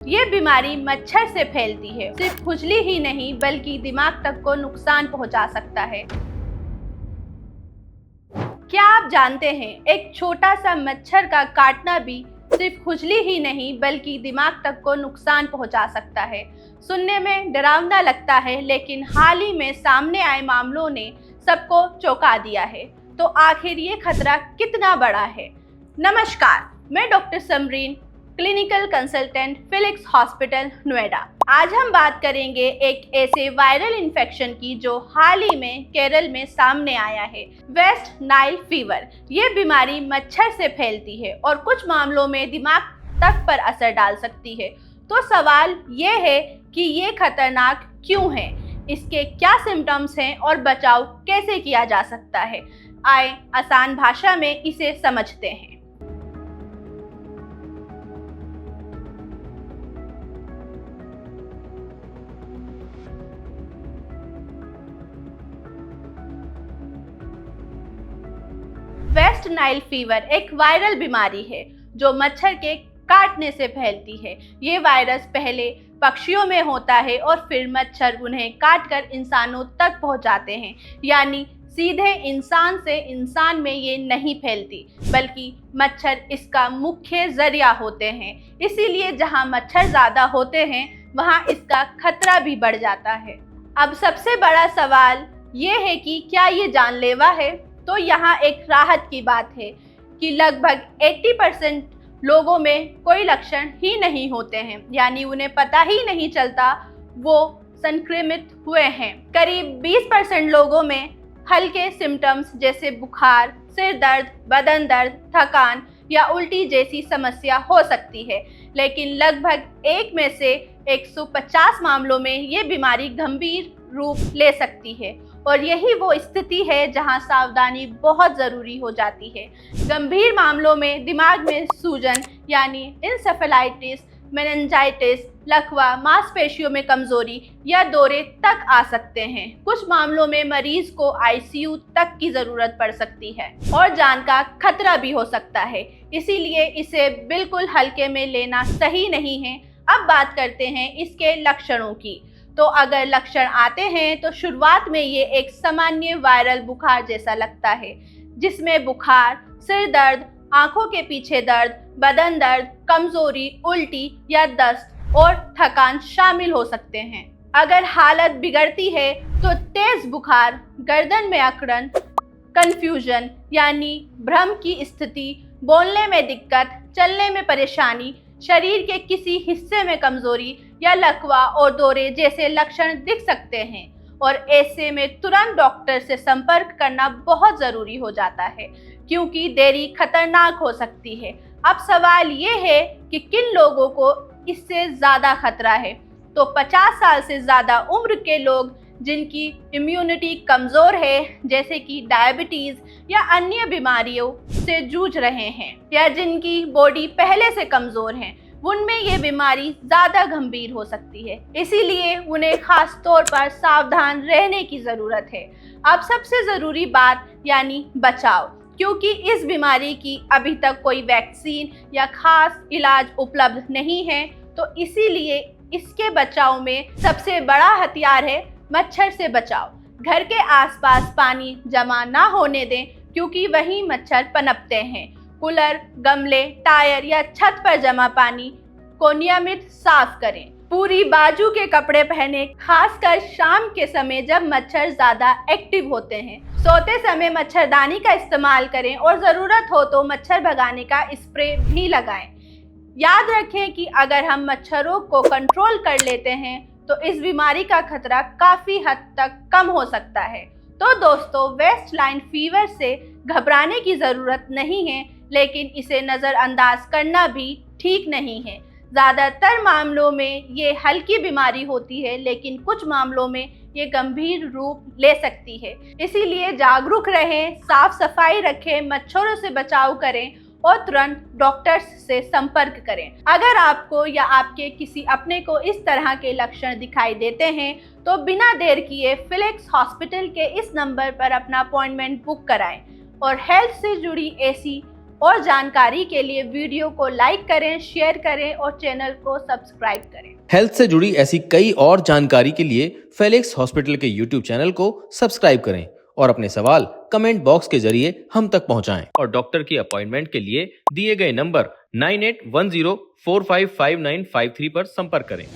ये बीमारी मच्छर से फैलती है। सिर्फ खुजली ही नहीं बल्कि दिमाग तक को नुकसान पहुंचा सकता है। क्या आप जानते हैं, एक छोटा सा मच्छर का काटना भी सिर्फ खुजली ही नहीं बल्कि दिमाग तक को नुकसान पहुंचा सकता है। सुनने में डरावना लगता है, लेकिन हाल ही में सामने आए मामलों ने सबको चौंका दिया है। तो आखिर ये खतरा कितना बड़ा है? नमस्कार, मैं doctor Samreen, clinical consultant, Felix hospital, Noida. आज हम बात करेंगे एक ऐसे वायरल इन्फेक्शन की जो हाल ही में केरल में सामने आया है, वेस्ट नाइल फीवर। ये बीमारी मच्छर से फैलती है और कुछ मामलों में दिमाग तक पर असर डाल सकती है। तो सवाल ये है कि ये खतरनाक क्यों है, इसके क्या सिम्टम्स हैं और बचाव कैसे किया जा सकता है। आए आसान भाषा में इसे समझते हैं। वेस्ट नाइल फीवर एक वायरल बीमारी है जो मच्छर के काटने से फैलती है। ये वायरस पहले पक्षियों में होता है और फिर मच्छर उन्हें काटकर इंसानों तक पहुंचाते हैं। यानी सीधे इंसान से इंसान में ये नहीं फैलती, बल्कि मच्छर इसका मुख्य जरिया होते हैं। इसीलिए जहां मच्छर ज़्यादा होते हैं वहां इसका खतरा भी बढ़ जाता है। अब सबसे बड़ा सवाल ये है कि क्या ये जानलेवा है? तो यहाँ एक राहत की बात है कि लगभग 80% लोगों में कोई लक्षण ही नहीं होते हैं, यानी उन्हें पता ही नहीं चलता वो संक्रमित हुए हैं। करीब 20% लोगों में हल्के सिम्टम्स जैसे बुखार, सिर दर्द, बदन दर्द, थकान या उल्टी जैसी समस्या हो सकती है, लेकिन लगभग 1 में से 150 मामलों में ये बीमारी गंभीर रूप ले सकती है। और यही वो स्थिति है जहां सावधानी बहुत ज़रूरी हो जाती है। गंभीर मामलों में दिमाग में सूजन यानी इंसेफेलाइटिस, मेनिंजाइटिस, लकवा, मांसपेशियों में कमजोरी या दौरे तक आ सकते हैं। कुछ मामलों में मरीज को आईसीयू तक की ज़रूरत पड़ सकती है और जान का खतरा भी हो सकता है। इसीलिए इसे बिल्कुल हल्के में लेना सही नहीं है। अब बात करते हैं इसके लक्षणों की। तो अगर लक्षण आते हैं तो शुरुआत में ये एक सामान्य वायरल बुखार जैसा लगता है, जिसमें बुखार, सिर दर्द, आंखों के पीछे दर्द, बदन दर्द, कमजोरी, उल्टी या दस्त और थकान शामिल हो सकते हैं। अगर हालत बिगड़ती है तो तेज बुखार, गर्दन में अकड़न, कंफ्यूजन यानी भ्रम की स्थिति, बोलने में दिक्कत, चलने में परेशानी, शरीर के किसी हिस्से में कमजोरी या लकवा और दौरे जैसे लक्षण दिख सकते हैं। और ऐसे में तुरंत डॉक्टर से संपर्क करना बहुत ज़रूरी हो जाता है, क्योंकि देरी खतरनाक हो सकती है। अब सवाल ये है कि किन लोगों को इससे ज़्यादा खतरा है। तो 50 साल से ज़्यादा उम्र के लोग जिनकी इम्यूनिटी कमज़ोर है, जैसे कि डायबिटीज़ या अन्य बीमारियों से जूझ रहे हैं, या जिनकी बॉडी पहले से कमज़ोर है, उनमें ये बीमारी ज़्यादा गंभीर हो सकती है। इसीलिए उन्हें खास तौर पर सावधान रहने की ज़रूरत है। अब सबसे ज़रूरी बात यानी बचाव, क्योंकि इस बीमारी की अभी तक कोई वैक्सीन या खास इलाज उपलब्ध नहीं है। तो इसीलिए इसके बचाव में सबसे बड़ा हथियार है मच्छर से बचाव। घर के आसपास पानी जमा ना होने दें, क्योंकि वहीं मच्छर पनपते हैं। कूलर, गमले, टायर या छत पर जमा पानी को नियमित साफ करें। पूरी बाजू के कपड़े पहने, खासकर शाम के समय जब मच्छर ज़्यादा एक्टिव होते हैं। सोते समय मच्छरदानी का इस्तेमाल करें और ज़रूरत हो तो मच्छर भगाने का स्प्रे भी लगाएं। याद रखें कि अगर हम मच्छरों को कंट्रोल कर लेते हैं तो इस बीमारी का खतरा काफ़ी हद तक कम हो सकता है। तो दोस्तों, वेस्ट नाइल फीवर से घबराने की ज़रूरत नहीं है, लेकिन इसे नज़रअंदाज करना भी ठीक नहीं है। ज़्यादातर मामलों में ये हल्की बीमारी होती है, लेकिन कुछ मामलों में ये गंभीर रूप ले सकती है। इसीलिए जागरूक रहें, साफ सफाई रखें, मच्छरों से बचाव करें और तुरंत डॉक्टर्स से संपर्क करें। अगर आपको या आपके किसी अपने को इस तरह के लक्षण दिखाई देते हैं तो बिना देर किए फिलिक्स हॉस्पिटल के इस नंबर पर अपना अपॉइंटमेंट बुक कराएं और हेल्थ से जुड़ी ऐसी और जानकारी के लिए वीडियो को लाइक करें, शेयर करें और चैनल को सब्सक्राइब करें। हेल्थ से जुड़ी ऐसी कई और जानकारी के लिए फेलिक्स हॉस्पिटल के YouTube चैनल को सब्सक्राइब करें और अपने सवाल कमेंट बॉक्स के जरिए हम तक पहुंचाएं और डॉक्टर की अपॉइंटमेंट के लिए दिए गए नंबर 9810455953 पर संपर्क करें।